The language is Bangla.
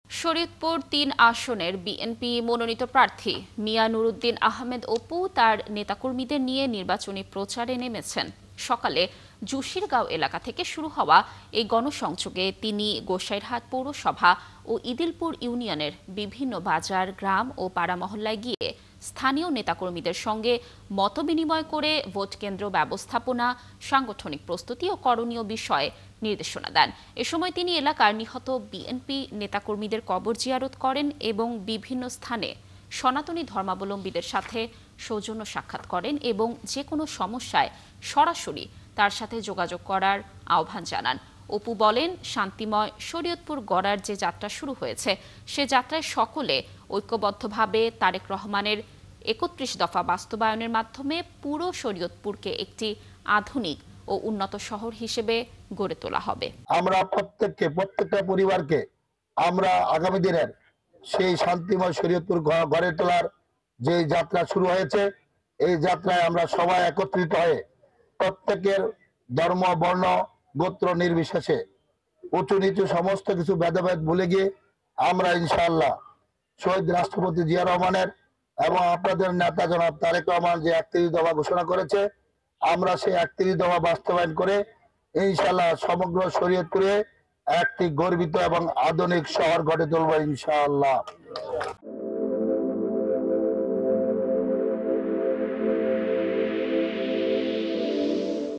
শরীয়তপুর ৩ আসনের বিএনপি মনোনীত প্রার্থী মিয়া নুরুদ্দিন আহমেদ অপু তার নেতাকর্মীদের নিয়ে নির্বাচনী প্রচারে নেমেছেন। সকালে জুশিরগাঁও এলাকা থেকে শুরু হওয়া এই গণসংযোগে তিনি গোসাইরহাট পৌরসভা ও ইদিলপুর ইউনিয়নের বিভিন্ন বাজার, গ্রাম ও পাড়া মহল্লায় গিয়ে স্থানীয় নেতাকর্মীদের সঙ্গে মতবিনিময় করে ভোট কেন্দ্র ব্যবস্থাপনা, সাংগঠনিক প্রস্তুতি ও করণীয় বিষয়ে নির্দেশনা দেন। এ সময় তিনি এলাকার নিহত বিএনপি নেতাকর্মীদের কবর জিয়ারত করেন এবং বিভিন্ন স্থানে সনাতনী ধর্মাবলম্বীদের সাথে সৌজন্য সাক্ষাৎ করেন এবং যে কোনো সমস্যায় সরাসরি তার সাথে যোগাযোগ করার আহ্বান জানান। অপু বলেন, শান্তিময় শরীয়তপুর গড়ার যে যাত্রা শুরু হয়েছে সে যাত্রায় সকলে ঐক্যবদ্ধভাবে তারেক রহমানের ৩১ দফা বাস্তবায়নের মাধ্যমে পুরো শরীয়তপুরকে একটি আধুনিক ও উন্নত শহর হিসেবে গড়ে তোলা হবে। আমরা প্রত্যেকটা পরিবারকে আমরা আগামী দিনের সেই শান্তিময় শরীয়তপুর গড়ে তোলার যে যাত্রা শুরু হয়েছে, এই যাত্রায় আমরা সবাই একত্রিত হয়ে প্রত্যেকের ধর্ম, বর্ণ, গোত্র নির্বিশেষে উঁচু নিচু সমস্ত কিছু ভেদাভেদ ভুলে গিয়ে আমরা ইনশাআল্লাহ শহীদ রাষ্ট্রপতি জিয়া রহমানের এবং আপনাদের নেতা জনাব তারেক রহমান যে ৩১ দফা ঘোষণা করেছে, আমরা সেই ৩১ দফা বাস্তবায়ন করে ইনশাআল্লাহ সমগ্র শরীয়তপুরে একটি গর্বিত এবং আধুনিক শহর গড়ে তুলব ইনশাআল্লাহ।